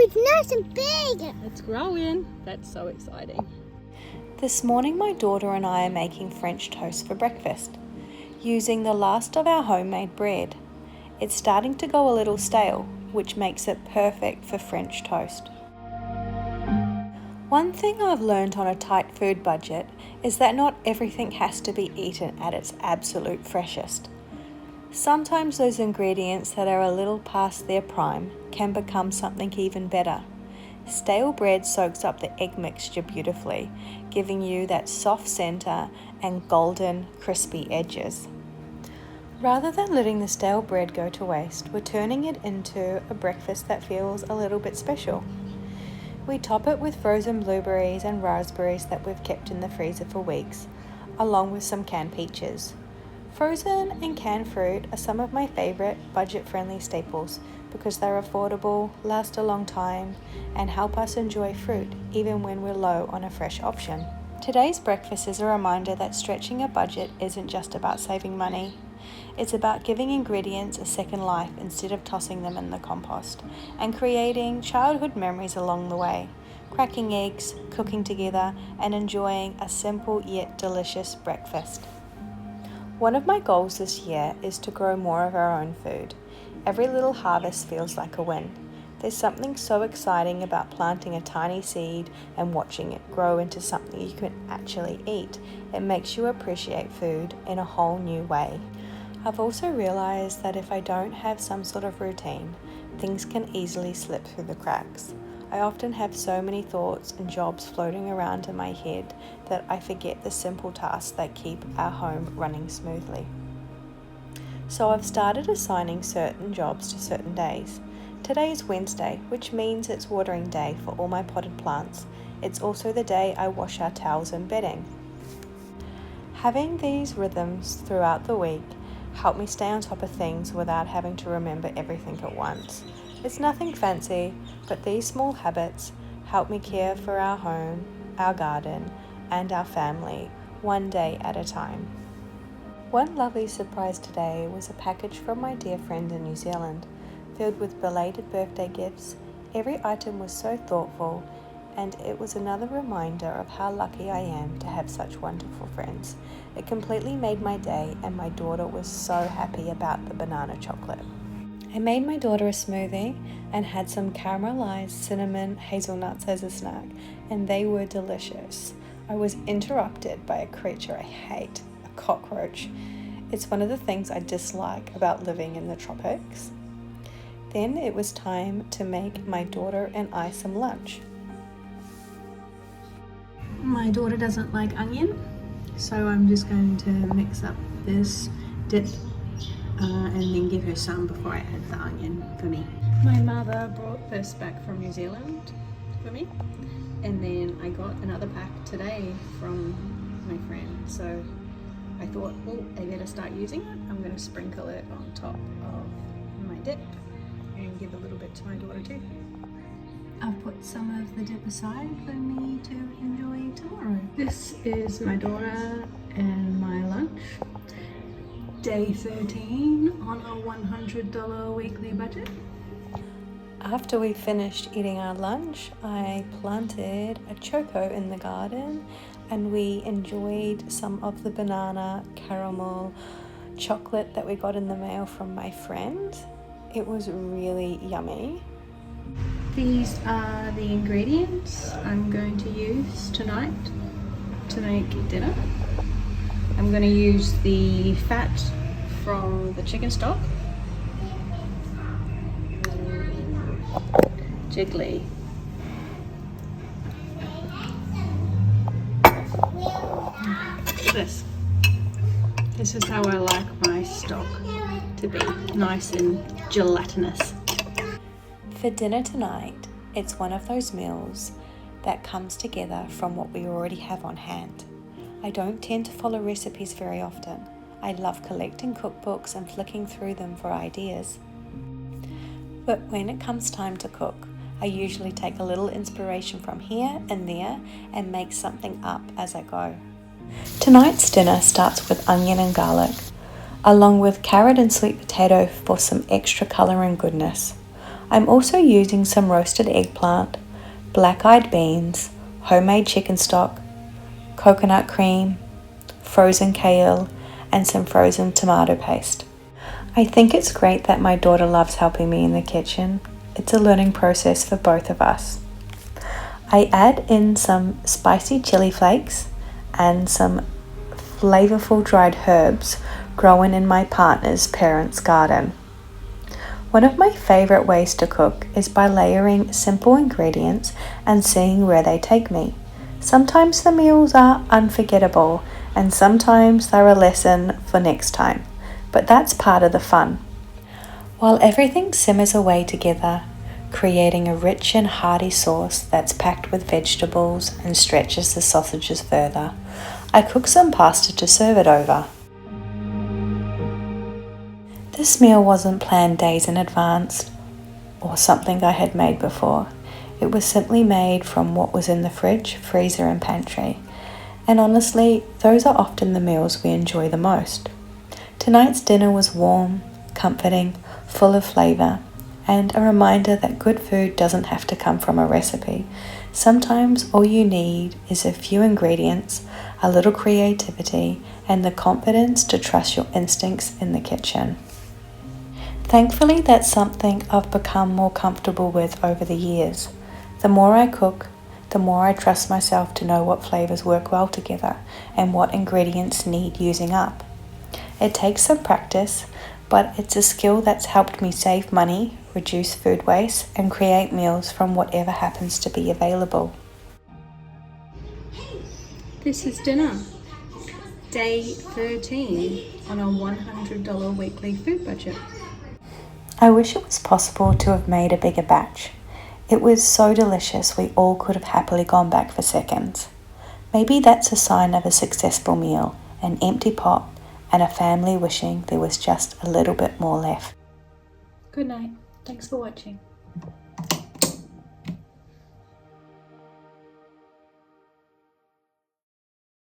it's nice and big. It's growing. That's so exciting. This morning my daughter and I are making French toast for breakfast, using the last of our homemade bread. It's starting to go a little stale, which makes it perfect for French toast. One thing I've learned on a tight food budget is that not everything has to be eaten at its absolute freshest. Sometimes those ingredients that are a little past their prime can become something even better. Stale bread soaks up the egg mixture beautifully, giving you that soft center and golden, crispy edges. Rather than letting the stale bread go to waste, we're turning it into a breakfast that feels a little bit special. We top it with frozen blueberries and raspberries that we've kept in the freezer for weeks, along with some canned peaches. Frozen and canned fruit are some of my favorite budget-friendly staples because they're affordable, last a long time, and help us enjoy fruit even when we're low on a fresh option. Today's breakfast is a reminder that stretching a budget isn't just about saving money. It's about giving ingredients a second life instead of tossing them in the compost, and creating childhood memories along the way, cracking eggs, cooking together, and enjoying a simple yet delicious breakfast. One of my goals this year is to grow more of our own food. Every little harvest feels like a win. There's something so exciting about planting a tiny seed and watching it grow into something you can actually eat. It makes you appreciate food in a whole new way. I've also realized that if I don't have some sort of routine, things can easily slip through the cracks. I often have so many thoughts and jobs floating around in my head that I forget the simple tasks that keep our home running smoothly. So I've started assigning certain jobs to certain days. Today is Wednesday, which means it's watering day for all my potted plants. It's also the day I wash our towels and bedding. Having these rhythms throughout the week help me stay on top of things without having to remember everything at once. It's nothing fancy, but these small habits help me care for our home, our garden, and our family one day at a time. One lovely surprise today was a package from my dear friend in New Zealand, filled with belated birthday gifts. Every item was so thoughtful, and it was another reminder of how lucky I am to have such wonderful friends. It completely made my day, and my daughter was so happy about the banana chocolate. I made my daughter a smoothie and had some caramelized cinnamon hazelnuts as a snack, and they were delicious. I was interrupted by a creature I hate, a cockroach. It's one of the things I dislike about living in the tropics. Then it was time to make my daughter and I some lunch. My daughter doesn't like onion, so I'm just going to mix up this dip and then give her some before I add the onion for me. My mother brought this back from New Zealand for me, and then I got another pack today from my friend, so I thought, well, I better start using it. I'm going to sprinkle it on top of my dip and give a little bit to my daughter too. I've put some of the dip aside for me to enjoy tomorrow. This is my daughter and my lunch. Day 13 on a $100 weekly budget. After we finished eating our lunch, I planted a choco in the garden and we enjoyed some of the banana caramel chocolate that we got in the mail from my friend. It was really yummy. These are the ingredients I'm going to use tonight to make dinner. I'm going to use the fat from the chicken stock, jiggly, this is how I like my stock to be, nice and gelatinous. For dinner tonight, it's one of those meals that comes together from what we already have on hand. I don't tend to follow recipes very often. I love collecting cookbooks and flicking through them for ideas. But when it comes time to cook, I usually take a little inspiration from here and there and make something up as I go. Tonight's dinner starts with onion and garlic, along with carrot and sweet potato for some extra colour and goodness. I'm also using some roasted eggplant, black-eyed beans, homemade chicken stock, coconut cream, frozen kale, and some frozen tomato paste. I think it's great that my daughter loves helping me in the kitchen. It's a learning process for both of us. I add in some spicy chili flakes and some flavorful dried herbs grown in my partner's parents' garden. One of my favorite ways to cook is by layering simple ingredients and seeing where they take me. Sometimes the meals are unforgettable and sometimes they're a lesson for next time, but that's part of the fun. While everything simmers away together, creating a rich and hearty sauce that's packed with vegetables and stretches the sausages further, I cook some pasta to serve it over. This meal wasn't planned days in advance or something I had made before. It was simply made from what was in the fridge, freezer and pantry. And honestly, those are often the meals we enjoy the most. Tonight's dinner was warm, comforting, full of flavour, and a reminder that good food doesn't have to come from a recipe. Sometimes all you need is a few ingredients, a little creativity, and the confidence to trust your instincts in the kitchen. Thankfully, that's something I've become more comfortable with over the years. The more I cook, the more I trust myself to know what flavors work well together and what ingredients need using up. It takes some practice, but it's a skill that's helped me save money, reduce food waste, and create meals from whatever happens to be available. This is dinner. Day 13 on a $100 weekly food budget. I wish it was possible to have made a bigger batch. It was so delicious we all could have happily gone back for seconds. Maybe that's a sign of a successful meal, an empty pot, and a family wishing there was just a little bit more left. Good night. Thanks for watching.